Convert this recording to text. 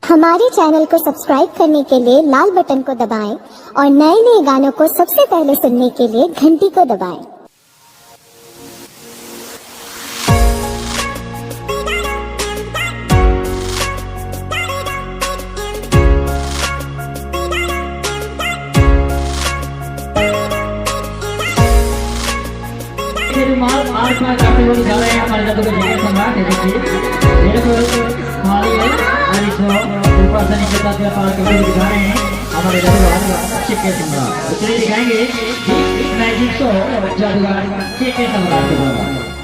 हमारे चैनल को सब्सक्राइब करने के लिए लाल बटन को दबाएं और नए नए गानों को सबसे पहले सुनने के लिए घंटी को दबाएं। काफी लोग जा रहे हैं हमारे जादू के जगह सम्राट है देखिए मेरे को खाली है और इसको ऊपर से नीचे तक पार करके दिखा रहे हैं हमारे जादूगर चिक्के सम्राट तो चलिए दिखाएंगे मैजिक शो जादूगर चिक्के सम्राट के द्वारा।